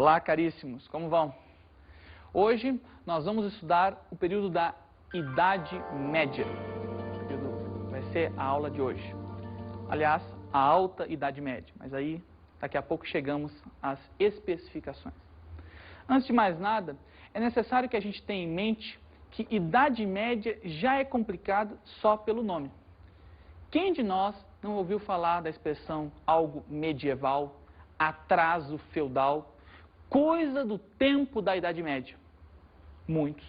Olá, caríssimos, como vão? Hoje nós vamos estudar o período da Idade Média. Vai ser a aula de hoje. Aliás, a Alta Idade Média, mas aí daqui a pouco chegamos às especificações. Antes de mais nada, é necessário que a gente tenha em mente que Idade Média já é complicado só pelo nome. Quem de nós não ouviu falar da expressão algo medieval, atraso feudal, coisa do tempo da Idade Média? Muitos.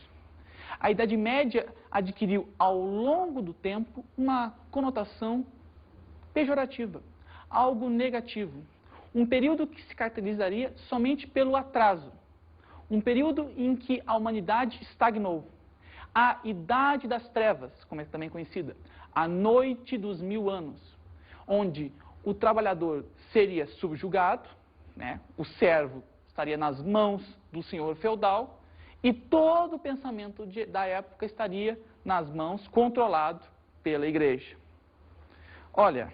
A Idade Média adquiriu ao longo do tempo uma conotação pejorativa, algo negativo. Um período que se caracterizaria somente pelo atraso. Um período em que a humanidade estagnou. A Idade das Trevas, como é também conhecida, a Noite dos 1000 anos, onde o trabalhador seria subjugado, né? O servo estaria nas mãos do senhor feudal e todo o pensamento da época estaria nas mãos, controlado pela igreja. Olha,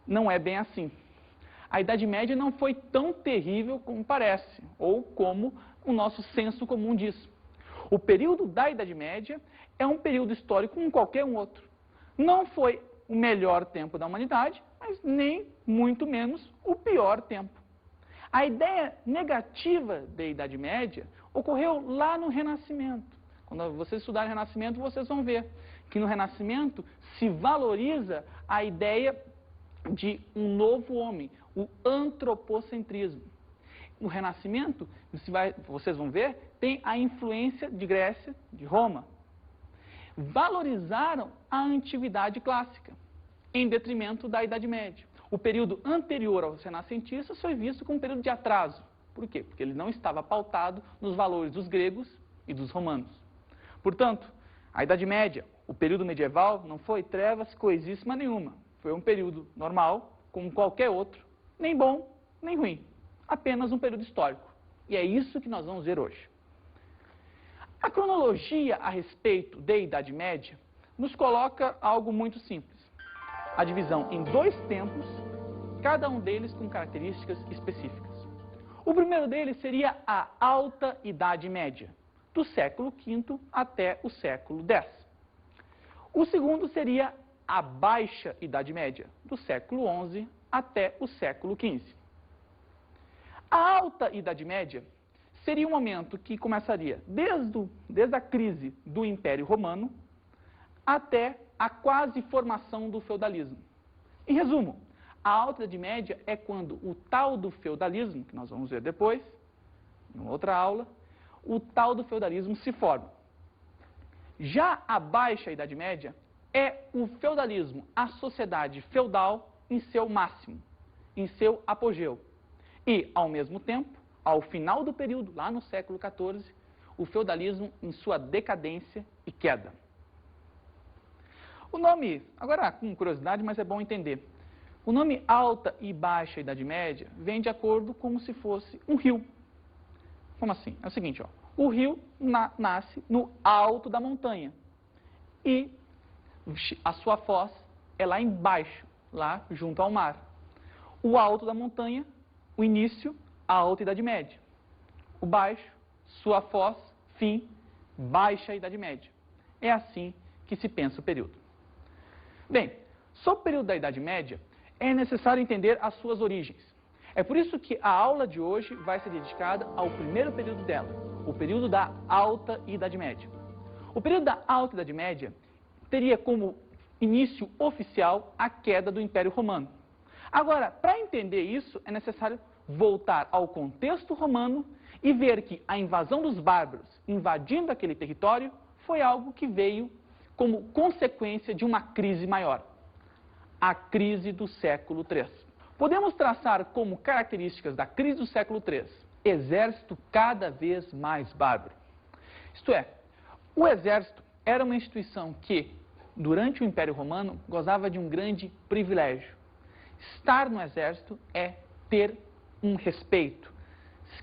não é bem assim. A Idade Média não foi tão terrível como parece, ou como o nosso senso comum diz. O período da Idade Média é um período histórico como qualquer um outro. Não foi o melhor tempo da humanidade, mas nem muito menos o pior tempo. A ideia negativa da Idade Média ocorreu lá no Renascimento. Quando vocês estudarem o Renascimento, vocês vão ver que no Renascimento se valoriza a ideia de um novo homem, o antropocentrismo. No Renascimento, vocês vão ver, tem a influência de Grécia, de Roma. Valorizaram a antiguidade clássica, em detrimento da Idade Média. O período anterior aos renascentistas foi visto como um período de atraso. Por quê? Porque ele não estava pautado nos valores dos gregos e dos romanos. Portanto, a Idade Média, o período medieval, não foi trevas coisíssima nenhuma. Foi um período normal, como qualquer outro, nem bom, nem ruim. Apenas um período histórico. E é isso que nós vamos ver hoje. A cronologia a respeito da Idade Média nos coloca algo muito simples. A divisão em dois tempos, cada um deles com características específicas. O primeiro deles seria a Alta Idade Média, do século V até o século X. O segundo seria a Baixa Idade Média, do século XI até o século XV. A Alta Idade Média seria um momento que começaria desde a crise do Império Romano até a quase formação do feudalismo. Em resumo, a Alta Idade Média é quando o tal do feudalismo, que nós vamos ver depois, em outra aula, o tal do feudalismo se forma. Já a Baixa Idade Média é o feudalismo, a sociedade feudal em seu máximo, em seu apogeu. E, ao mesmo tempo, ao final do período, lá no século XIV, o feudalismo em sua decadência e queda. O nome, agora com curiosidade, mas é bom entender. O nome Alta e Baixa Idade Média vem de acordo como se fosse um rio. Como assim? É o seguinte, ó, o rio nasce no alto da montanha e a sua foz é lá embaixo, lá junto ao mar. O alto da montanha, o início, a Alta Idade Média. O baixo, sua foz, fim, Baixa Idade Média. É assim que se pensa o período. Bem, sobre o período da Idade Média, é necessário entender as suas origens. É por isso que a aula de hoje vai ser dedicada ao primeiro período dela, o período da Alta Idade Média. O período da Alta Idade Média teria como início oficial a queda do Império Romano. Agora, para entender isso, é necessário voltar ao contexto romano e ver que a invasão dos bárbaros invadindo aquele território foi algo que veio como consequência de uma crise maior, a crise do século III. Podemos traçar como características da crise do século III, exército cada vez mais bárbaro. Isto é, o exército era uma instituição que, durante o Império Romano, gozava de um grande privilégio. Estar no exército é ter um respeito.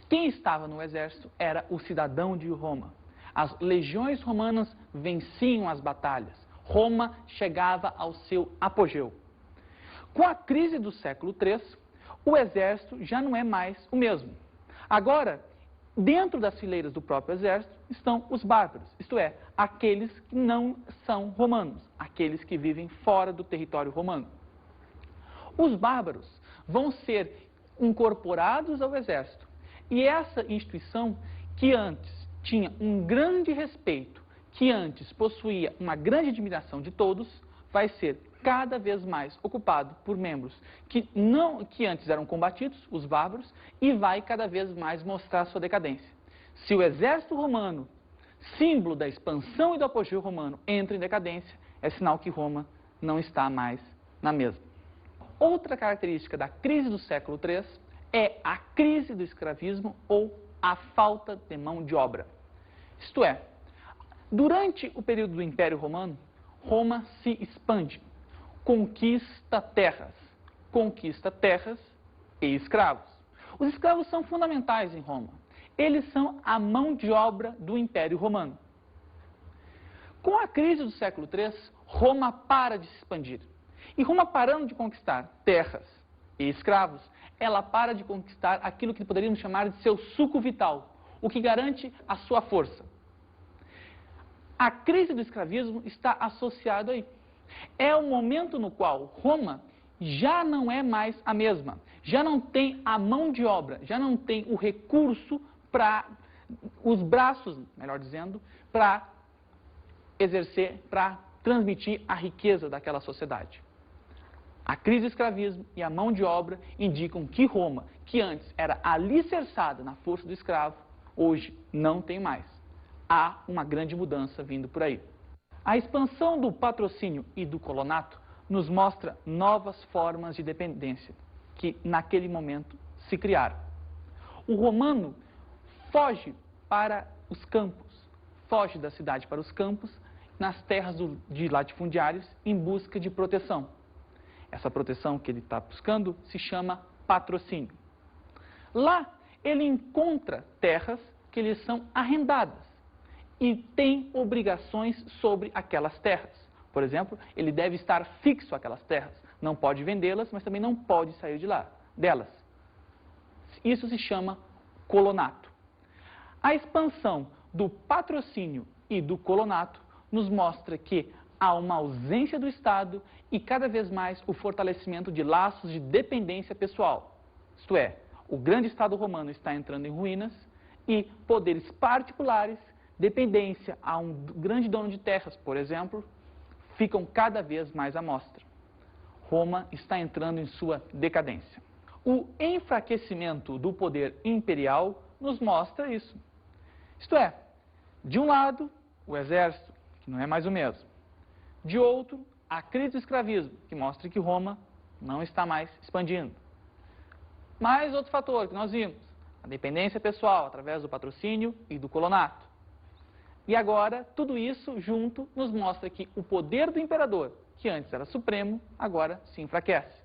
Quem estava no exército era o cidadão de Roma. As legiões romanas venciam as batalhas. Roma chegava ao seu apogeu. Com a crise do século III, o exército já não é mais o mesmo. Agora, dentro das fileiras do próprio exército estão os bárbaros, isto é, aqueles que não são romanos, aqueles que vivem fora do território romano. Os bárbaros vão ser incorporados ao exército. E essa instituição, que antes tinha um grande respeito, que antes possuía uma grande admiração de todos, vai ser cada vez mais ocupado por membros que antes eram combatidos, os bárbaros, e vai cada vez mais mostrar sua decadência. Se o exército romano, símbolo da expansão e do apogeu romano, entra em decadência, é sinal que Roma não está mais na mesma. Outra característica da crise do século III é a crise do escravismo ou a falta de mão de obra. Isto é, durante o período do Império Romano, Roma se expande, conquista terras e escravos. Os escravos são fundamentais em Roma. Eles são a mão de obra do Império Romano. Com a crise do século III, Roma para de se expandir. E Roma parando de conquistar terras e escravos, ela para de conquistar aquilo que poderíamos chamar de seu suco vital, o que garante a sua força. A crise do escravismo está associada aí. É o momento no qual Roma já não é mais a mesma, já não tem a mão de obra, já não tem o recurso para os braços, melhor dizendo, para exercer, para transmitir a riqueza daquela sociedade. A crise do escravismo e a mão de obra indicam que Roma, que antes era alicerçada na força do escravo, hoje não tem mais. Há uma grande mudança vindo por aí. A expansão do patrocínio e do colonato nos mostra novas formas de dependência que naquele momento se criaram. O romano foge para os campos, foge da cidade para os campos, nas terras de latifundiários, em busca de proteção. Essa proteção que ele está buscando se chama patrocínio. Lá ele encontra terras que lhe são arrendadas e tem obrigações sobre aquelas terras. Por exemplo, ele deve estar fixo àquelas terras. Não pode vendê-las, mas também não pode sair delas. Isso se chama colonato. A expansão do patrocínio e do colonato nos mostra que há uma ausência do Estado e cada vez mais o fortalecimento de laços de dependência pessoal. Isto é, o grande Estado romano está entrando em ruínas e poderes particulares, dependência a um grande dono de terras, por exemplo, ficam cada vez mais à mostra. Roma está entrando em sua decadência. O enfraquecimento do poder imperial nos mostra isso. Isto é, de um lado, o exército, que não é mais o mesmo. De outro, a crise do escravismo, que mostra que Roma não está mais expandindo. Mais outro fator que nós vimos, a dependência pessoal através do patrocínio e do colonato. E agora, tudo isso junto nos mostra que o poder do imperador, que antes era supremo, agora se enfraquece.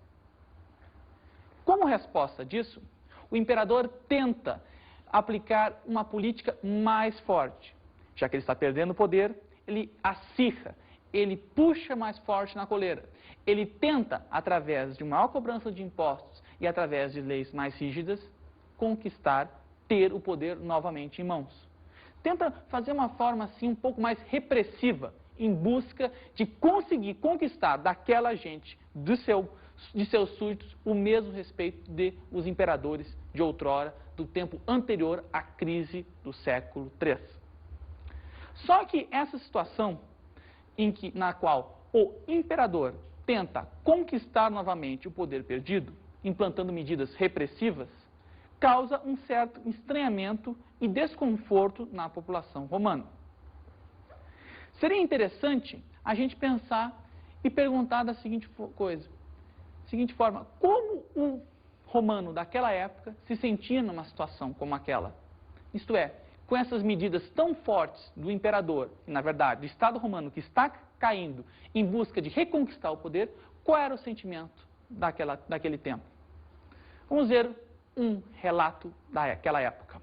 Como resposta disso, o imperador tenta aplicar uma política mais forte. Já que ele está perdendo o poder, ele acirra, ele puxa mais forte na coleira. Ele tenta, através de maior cobrança de impostos e através de leis mais rígidas, conquistar, ter o poder novamente em mãos. Tenta fazer uma forma assim um pouco mais repressiva, em busca de conseguir conquistar daquela gente, de seus súditos, o mesmo respeito de os imperadores de outrora, do tempo anterior à crise do século III. Só que essa situação na qual o imperador tenta conquistar novamente o poder perdido, implantando medidas repressivas, causa um certo estranhamento e desconforto na população romana. Seria interessante a gente pensar e perguntar da seguinte forma: como o romano daquela época se sentia numa situação como aquela? Isto é, com essas medidas tão fortes do imperador, e na verdade do Estado romano que está caindo em busca de reconquistar o poder, qual era o sentimento daquele tempo? Vamos ver um relato daquela época.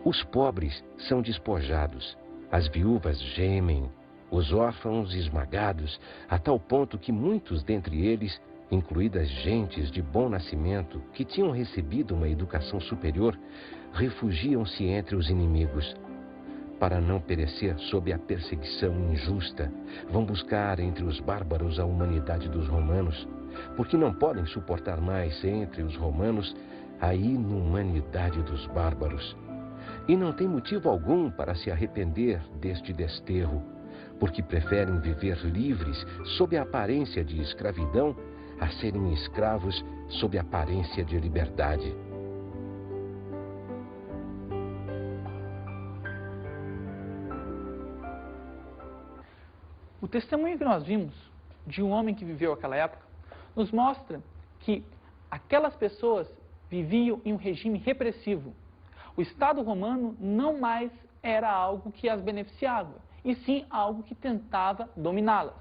Os pobres são despojados, as viúvas gemem, os órfãos esmagados, a tal ponto que muitos dentre eles incluídas gentes de bom nascimento que tinham recebido uma educação superior, refugiam-se entre os inimigos. Para não perecer sob a perseguição injusta, vão buscar entre os bárbaros a humanidade dos romanos, porque não podem suportar mais entre os romanos a inumanidade dos bárbaros. E não tem motivo algum para se arrepender deste desterro, porque preferem viver livres sob a aparência de escravidão a serem escravos sob a aparência de liberdade. O testemunho que nós vimos de um homem que viveu aquela época nos mostra que aquelas pessoas viviam em um regime repressivo. O Estado romano não mais era algo que as beneficiava, e sim algo que tentava dominá-las.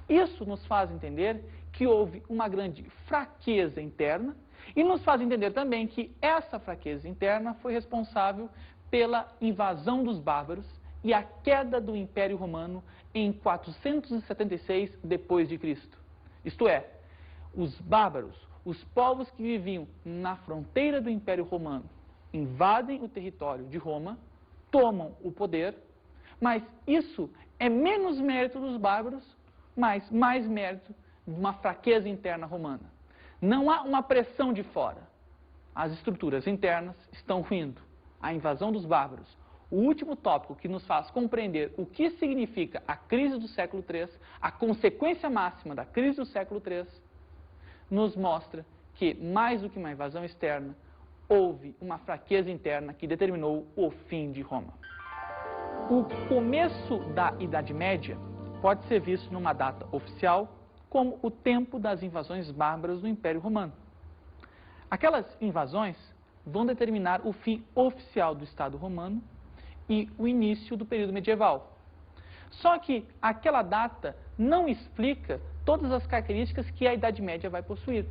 Isso nos faz entender que houve uma grande fraqueza interna e nos faz entender também que essa fraqueza interna foi responsável pela invasão dos bárbaros e a queda do Império Romano em 476 d.C. Isto é, os bárbaros, os povos que viviam na fronteira do Império Romano, invadem o território de Roma, tomam o poder, mas isso é menos mérito dos bárbaros, mas mais mérito de uma fraqueza interna romana. Não há uma pressão de fora. As estruturas internas estão ruindo. A invasão dos bárbaros. O último tópico que nos faz compreender o que significa a crise do século III, a consequência máxima da crise do século III, nos mostra que, mais do que uma invasão externa, houve uma fraqueza interna que determinou o fim de Roma. O começo da Idade Média pode ser visto numa data oficial como o tempo das invasões bárbaras do Império Romano. Aquelas invasões vão determinar o fim oficial do Estado romano e o início do período medieval. Só que aquela data não explica todas as características que a Idade Média vai possuir.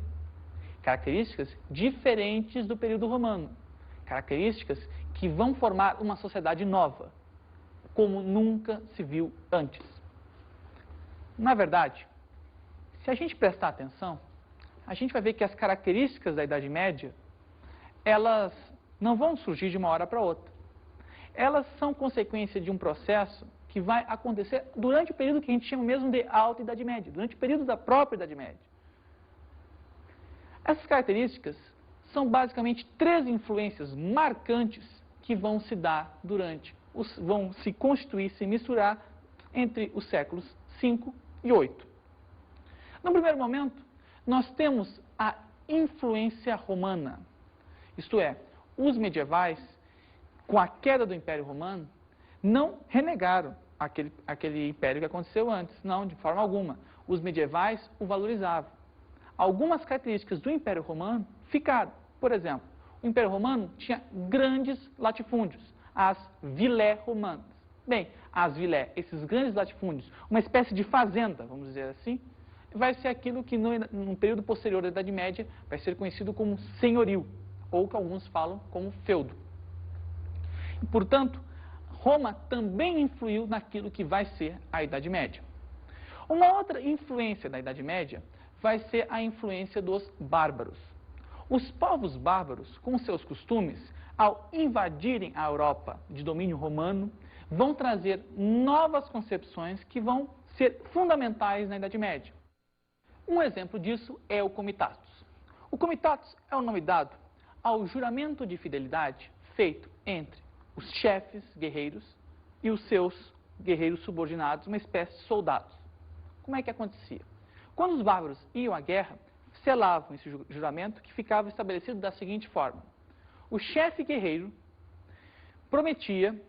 Características diferentes do período romano. Características que vão formar uma sociedade nova, como nunca se viu antes. Na verdade, se a gente prestar atenção, a gente vai ver que as características da Idade Média, elas não vão surgir de uma hora para outra. Elas são consequência de um processo que vai acontecer durante o período que a gente chama mesmo de Alta Idade Média, durante o período da própria Idade Média. Essas características são basicamente três influências marcantes que vão se dar vão se constituir, se misturar entre os séculos V e VIII. No primeiro momento, nós temos a influência romana, isto é, os medievais, com a queda do Império Romano, não renegaram aquele império que aconteceu antes, não, de forma alguma. Os medievais o valorizavam. Algumas características do Império Romano ficaram. Por exemplo, o Império Romano tinha grandes latifúndios, as vilae romanas. Bem, as vilae, esses grandes latifúndios, uma espécie de fazenda, vamos dizer assim, vai ser aquilo que no período posterior à Idade Média vai ser conhecido como senhorio, ou que alguns falam como feudo. E, portanto, Roma também influiu naquilo que vai ser a Idade Média. Uma outra influência da Idade Média vai ser a influência dos bárbaros. Os povos bárbaros, com seus costumes, ao invadirem a Europa de domínio romano, vão trazer novas concepções que vão ser fundamentais na Idade Média. Um exemplo disso é o comitatus. O comitatus é o nome dado ao juramento de fidelidade feito entre os chefes guerreiros e os seus guerreiros subordinados, uma espécie de soldados. Como é que acontecia? Quando os bárbaros iam à guerra, selavam esse juramento que ficava estabelecido da seguinte forma. O chefe guerreiro prometia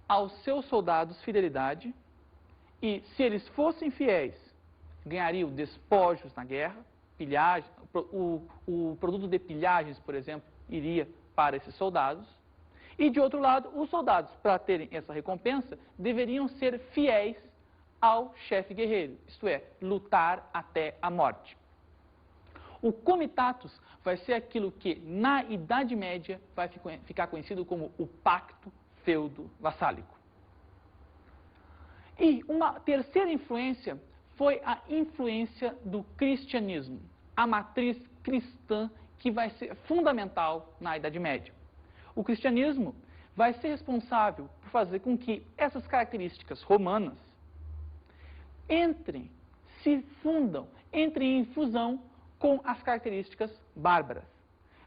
aos seus soldados fidelidade e, se eles fossem fiéis, ganhariam despojos na guerra, pilhagem, o produto de pilhagens, por exemplo, iria para esses soldados. E, de outro lado, os soldados, para terem essa recompensa, deveriam ser fiéis ao chefe guerreiro, isto é, lutar até a morte. O comitatus vai ser aquilo que, na Idade Média, vai ficar conhecido como o pacto feudo-vassálico. E uma terceira influência foi a influência do cristianismo, a matriz cristã que vai ser fundamental na Idade Média. O cristianismo vai ser responsável por fazer com que essas características romanas entrem em fusão com as características bárbaras.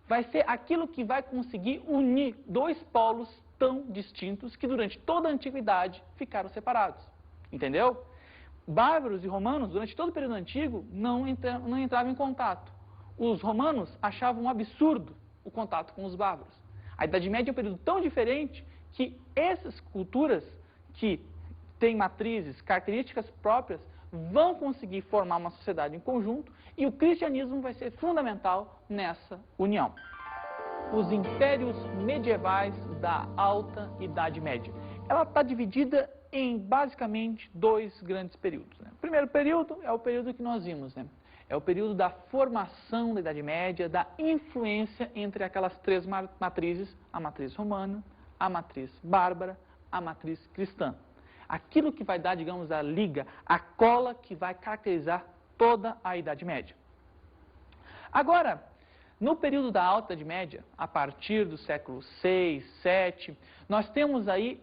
Vai ser aquilo que vai conseguir unir dois polos tão distintos que durante toda a antiguidade ficaram separados. Entendeu? Bárbaros e romanos, durante todo o período antigo, não entravam em contato. Os romanos achavam um absurdo o contato com os bárbaros. A Idade Média é um período tão diferente que essas culturas que têm matrizes, características próprias, vão conseguir formar uma sociedade em conjunto e o cristianismo vai ser fundamental nessa união. Os impérios medievais da Alta Idade Média. Ela está dividida em basicamente dois grandes períodos. O primeiro período é o período que nós vimos, é o período da formação da Idade Média, da influência entre aquelas três matrizes, a matriz romana, a matriz bárbara, a matriz cristã. Aquilo que vai dar, digamos, a liga, a cola que vai caracterizar toda a Idade Média. Agora, no período da Alta Idade Média, a partir do século VI, VII, nós temos aí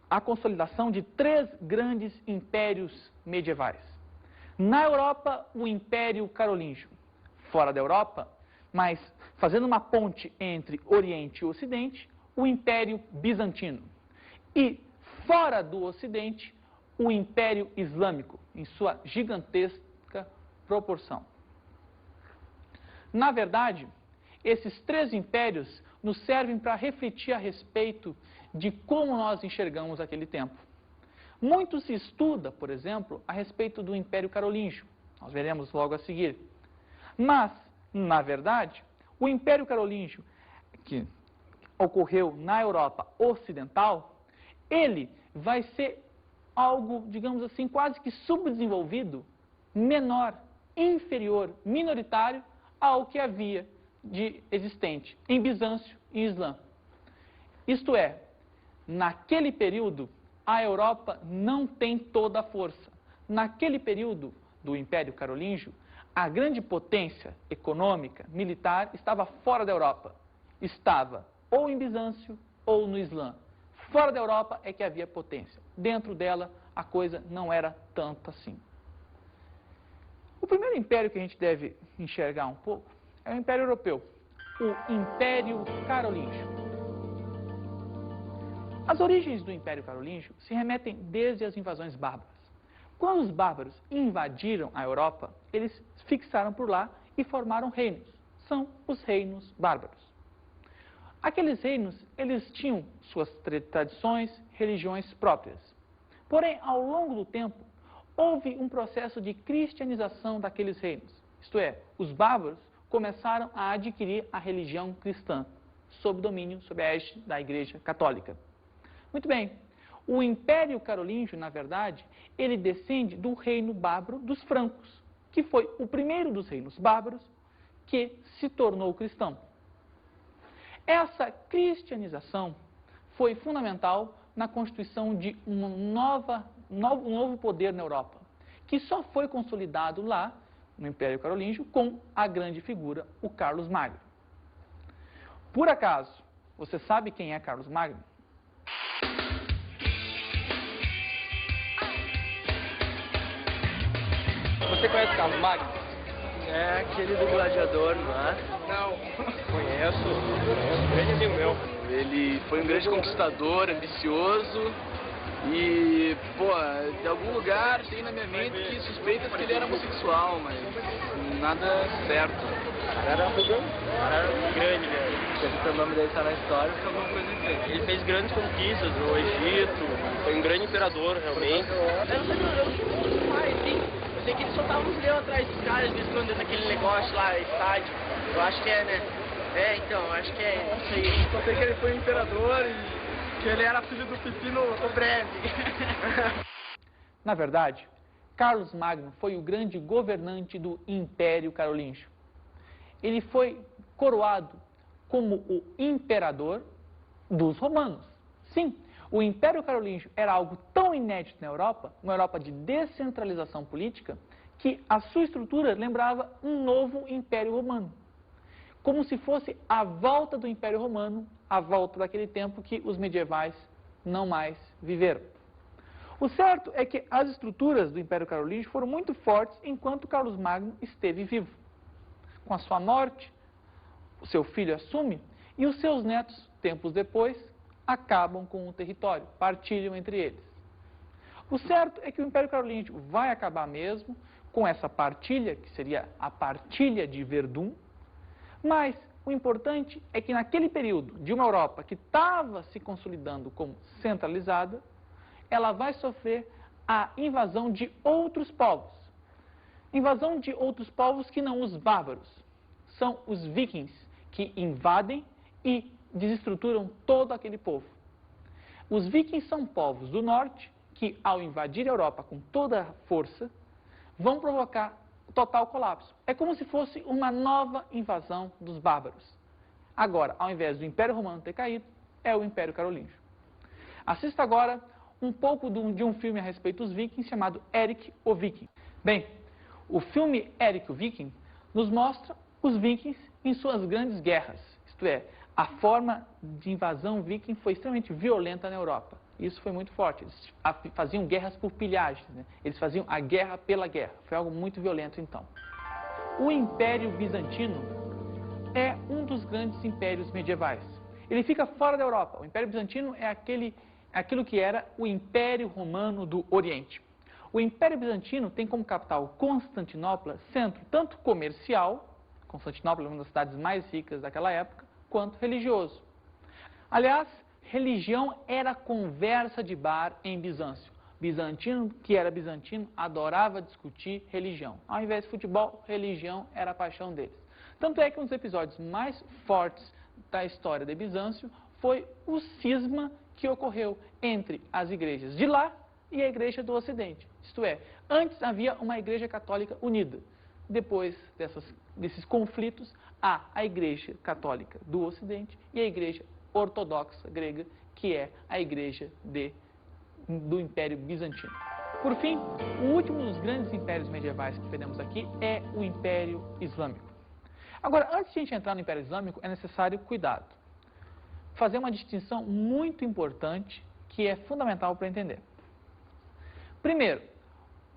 a consolidação de três grandes impérios medievais. Na Europa, o Império Carolíngio. Fora da Europa, mas fazendo uma ponte entre Oriente e Ocidente, o Império Bizantino. E fora do Ocidente, o Império Islâmico, em sua gigantesca proporção. Na verdade, esses três impérios nos servem para refletir a respeito de como nós enxergamos aquele tempo. Muito se estuda, por exemplo, a respeito do Império Carolíngio. Nós veremos logo a seguir. Mas, na verdade, o Império Carolíngio, que ocorreu na Europa Ocidental, ele vai ser algo, digamos assim, quase que subdesenvolvido, menor, inferior, minoritário ao que havia de existente em Bizâncio e Islã. Isto é, naquele período, a Europa não tem toda a força. Naquele período do Império Carolíngio, a grande potência econômica, militar, estava fora da Europa. Estava ou em Bizâncio ou no Islã. Fora da Europa é que havia potência. Dentro dela, a coisa não era tanto assim. O primeiro império que a gente deve enxergar um pouco é o Império Europeu, o Império Carolíngio. As origens do Império Carolíngio se remetem desde as invasões bárbaras. Quando os bárbaros invadiram a Europa, eles fixaram por lá e formaram reinos. São os reinos bárbaros. Aqueles reinos, eles tinham suas tradições, religiões próprias. Porém, ao longo do tempo, houve um processo de cristianização daqueles reinos. Isto é, os bárbaros começaram a adquirir a religião cristã, sob domínio, sob a égide da Igreja Católica. Muito bem, o Império Carolíngio, na verdade, ele descende do reino bárbaro dos francos, que foi o primeiro dos reinos bárbaros que se tornou cristão. Essa cristianização foi fundamental na constituição de um novo poder na Europa, que só foi consolidado lá, no Império Carolíngio, com a grande figura, o Carlos Magno. Por acaso, você sabe quem é Carlos Magno? Você conhece Carlos Magno? É aquele do gladiador, não é? Não. Conheço. Um grande amigo meu. Ele foi um grande conquistador, ambicioso e, pô, de algum lugar tem na minha mente que suspeitas que ele era homossexual, mas nada certo. O cara era grande, velho. Se o nome dele está na história, fica alguma coisa assim. Ele fez grandes conquistas no Egito, foi um grande imperador, realmente. Eu não sei muito mais, sim. Eu sei que ele soltava uns leões atrás dos caras, eles quando naquele negócio lá, estádio. Eu acho que é, né? É, então, acho que é isso aí. Só sei que ele foi imperador e que ele era filho do Pepino o Breve. Na verdade, Carlos Magno foi o grande governante do Império Carolíngio. Ele foi coroado como o imperador dos romanos. Sim, o Império Carolíngio era algo tão inédito na Europa, uma Europa de descentralização política, que a sua estrutura lembrava um novo Império Romano, como se fosse a volta do Império Romano, a volta daquele tempo que os medievais não mais viveram. O certo é que as estruturas do Império Carolíngio foram muito fortes enquanto Carlos Magno esteve vivo. Com a sua morte, o seu filho assume e os seus netos, tempos depois, acabam com o território, partilham entre eles. O certo é que o Império Carolíngio vai acabar mesmo com essa partilha, que seria a partilha de Verdun, mas o importante é que naquele período de uma Europa que estava se consolidando como centralizada, ela vai sofrer a invasão de outros povos. Invasão de outros povos que não os bárbaros. São os vikings que invadem e desestruturam todo aquele povo. Os vikings são povos do norte que, ao invadir a Europa com toda a força, vão provocar total colapso. É como se fosse uma nova invasão dos bárbaros. Agora, ao invés do Império Romano ter caído, é o Império Carolíngio. Assista agora um pouco de um filme a respeito dos vikings chamado Erik o Viking. Bem, o filme Erik o Viking nos mostra os vikings em suas grandes guerras. Isto é, a forma de invasão viking foi extremamente violenta na Europa. Isso foi muito forte. Eles faziam guerras por pilhagens, né? Eles faziam a guerra pela guerra. Foi algo muito violento, então. O Império Bizantino é um dos grandes impérios medievais. Ele fica fora da Europa. O Império Bizantino é aquilo que era o Império Romano do Oriente. O Império Bizantino tem como capital Constantinopla, centro tanto comercial, Constantinopla é uma das cidades mais ricas daquela época, quanto religioso. Aliás, religião era conversa de bar em Bizâncio. Bizantino, que era bizantino, adorava discutir religião. Ao invés de futebol, religião era a paixão deles. Tanto é que um dos episódios mais fortes da história de Bizâncio foi o cisma que ocorreu entre as igrejas de lá e a igreja do Ocidente. Isto é, antes havia uma igreja católica unida. Depois desses conflitos, há a igreja católica do Ocidente e a igreja ortodoxa grega, que é a igreja do Império Bizantino. Por fim, o último dos grandes impérios medievais que veremos aqui é o Império Islâmico. Agora, antes de a gente entrar no Império Islâmico, é necessário cuidado. Fazer uma distinção muito importante que é fundamental para entender. Primeiro,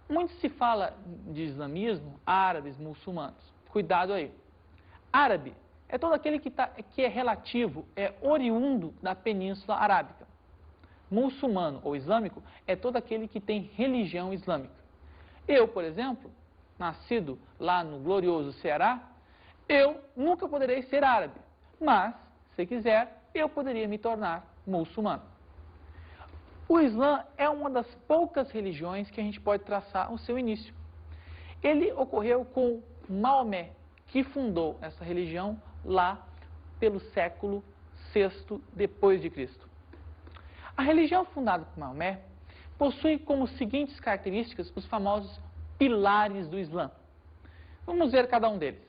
muito se fala de islamismo, árabes, muçulmanos. Cuidado aí. Árabe é todo aquele que é relativo, é oriundo da Península Arábica. Muçulmano ou islâmico é todo aquele que tem religião islâmica. Eu, por exemplo, nascido lá no glorioso Ceará, eu nunca poderei ser árabe, mas, se quiser, eu poderia me tornar muçulmano. O Islã é uma das poucas religiões que a gente pode traçar o seu início. Ele ocorreu com Maomé, que fundou essa religião lá pelo século VI depois de Cristo. A religião fundada por Maomé possui como seguintes características os famosos pilares do Islã. Vamos ver cada um deles.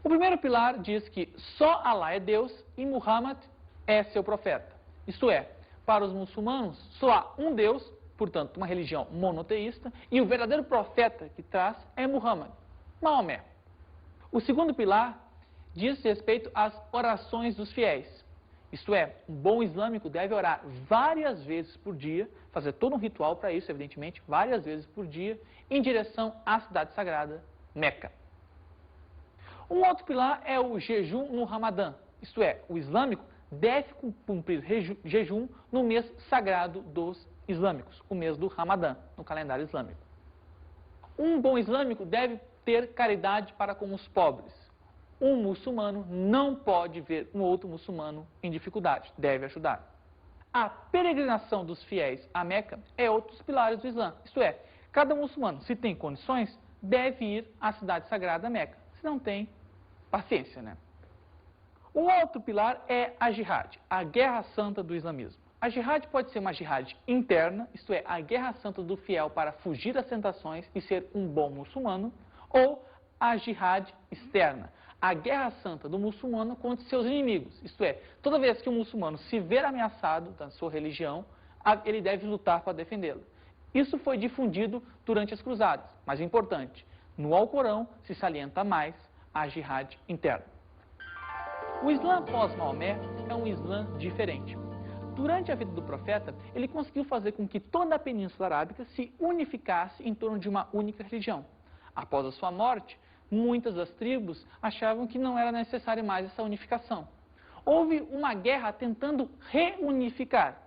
O primeiro pilar diz que só Alá é Deus e Muhammad é seu profeta. Isto é, para os muçulmanos só há um Deus, portanto uma religião monoteísta, e o verdadeiro profeta que traz é Muhammad, Maomé. O segundo pilar diz respeito às orações dos fiéis. Isto é, um bom islâmico deve orar várias vezes por dia, fazer todo um ritual para isso, evidentemente, várias vezes por dia, em direção à cidade sagrada, Meca. Um outro pilar é o jejum no Ramadã. Isto é, o islâmico deve cumprir jejum no mês sagrado dos islâmicos, o mês do Ramadã, no calendário islâmico. Um bom islâmico deve ter caridade para com os pobres. Um muçulmano não pode ver um outro muçulmano em dificuldade, deve ajudar. A peregrinação dos fiéis a Meca é outro dos pilares do Islã. Isto é, cada muçulmano, se tem condições, deve ir à cidade sagrada Meca. Se não tem, paciência, né? O outro pilar é a jihad, a guerra santa do islamismo. A jihad pode ser uma jihad interna, isto é, a guerra santa do fiel para fugir das tentações e ser um bom muçulmano, ou a jihad externa, a guerra santa do muçulmano contra seus inimigos. Isto é, toda vez que um muçulmano se ver ameaçado da sua religião, ele deve lutar para defendê-la. Isso foi difundido durante as cruzadas, mas é importante, no Alcorão se salienta mais a jihad interna. O Islã pós-Maomé é um Islã diferente. Durante a vida do profeta, ele conseguiu fazer com que toda a Península Arábica se unificasse em torno de uma única religião. Após a sua morte, muitas das tribos achavam que não era necessária mais essa unificação. Houve uma guerra tentando reunificar.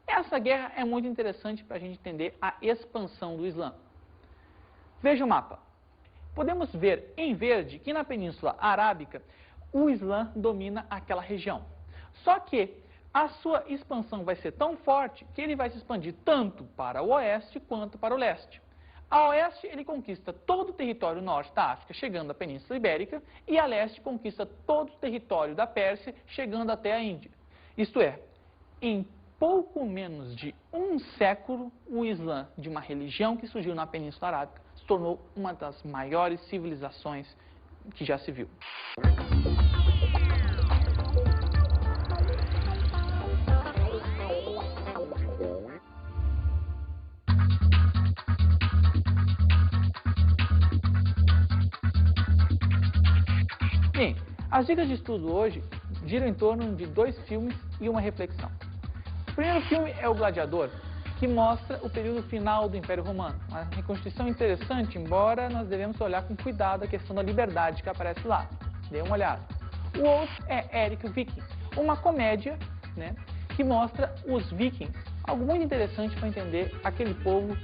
Essa guerra é muito interessante para a gente entender a expansão do Islã. Veja o mapa. Podemos ver em verde que na Península Arábica o Islã domina aquela região. Só que a sua expansão vai ser tão forte que ele vai se expandir tanto para o oeste quanto para o leste. A oeste ele conquista todo o território norte da África, chegando à Península Ibérica, e a leste conquista todo o território da Pérsia, chegando até a Índia. Isto é, em pouco menos de um século, o Islã, de uma religião que surgiu na Península Arábica, se tornou uma das maiores civilizações que já se viu. Bem, as dicas de estudo hoje giram em torno de 2 filmes e uma reflexão. O primeiro filme é O Gladiador, que mostra o período final do Império Romano. Uma reconstituição interessante, embora nós devemos olhar com cuidado a questão da liberdade que aparece lá. Dê uma olhada. O outro é Erik o Viking, uma comédia, que mostra os vikings. Algo muito interessante para entender aquele povo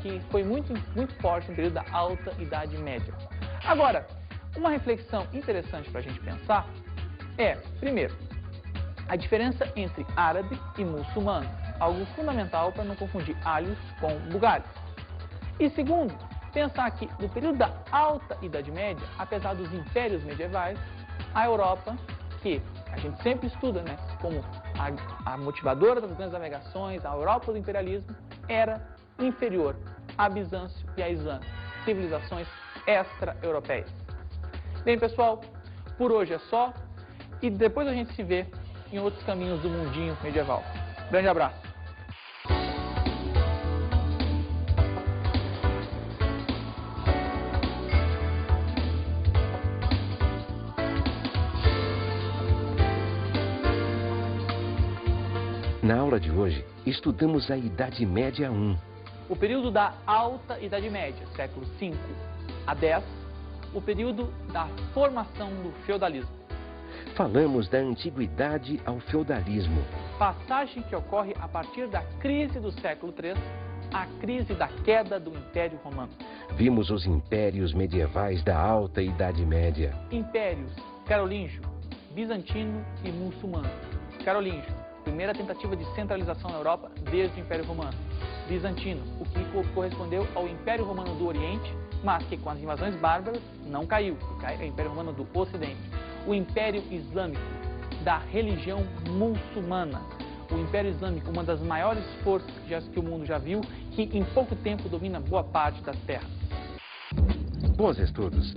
que foi muito forte no período da Alta Idade Média. Agora, uma reflexão interessante para a gente pensar é, primeiro, a diferença entre árabe e muçulmano, algo fundamental para não confundir alhos com bugalhos. E segundo, pensar que no período da Alta Idade Média, apesar dos impérios medievais, a Europa, que a gente sempre estuda como a motivadora das grandes navegações, a Europa do imperialismo, era inferior a Bizâncio e a Islã, civilizações extra-europeias. Bem, pessoal, por hoje é só, e depois a gente se vê em outros caminhos do mundinho medieval. Grande abraço! Na aula de hoje, estudamos a Idade Média I. O período da Alta Idade Média, século V a X, o período da formação do feudalismo. Falamos da antiguidade ao feudalismo. Passagem que ocorre a partir da crise do século III, a crise da queda do Império Romano. Vimos os impérios medievais da Alta Idade Média. Impérios carolíngio, bizantino e muçulmano. Carolíngio, primeira tentativa de centralização na Europa desde o Império Romano. Bizantino, o que correspondeu ao Império Romano do Oriente, mas que com as invasões bárbaras não caiu, cai o Império Romano do Ocidente. O Império Islâmico, da religião muçulmana. O Império Islâmico, uma das maiores forças que o mundo já viu, que em pouco tempo domina boa parte das terras. Bons estudos!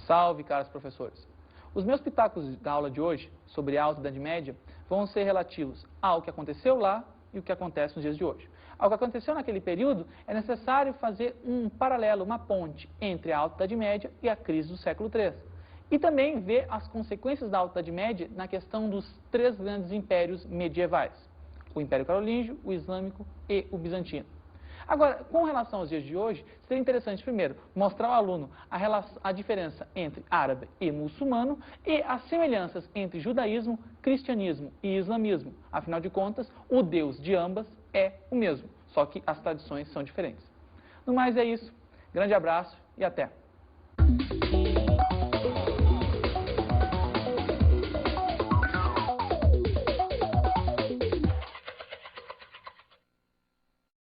Salve, caros professores! Os meus pitacos da aula de hoje, sobre a Alta Idade Média, vão ser relativos ao que aconteceu lá e o que acontece nos dias de hoje. Ao que aconteceu naquele período, é necessário fazer um paralelo, uma ponte entre a Alta Idade Média e a crise do século III. E também ver as consequências da Alta Idade Média na questão dos 3 grandes impérios medievais. O Império Carolíngio, o Islâmico e o Bizantino. Agora, com relação aos dias de hoje, seria interessante, primeiro, mostrar ao aluno a diferença entre árabe e muçulmano e as semelhanças entre judaísmo, cristianismo e islamismo. Afinal de contas, o Deus de ambas é o mesmo, só que as tradições são diferentes. No mais é isso, grande abraço e até!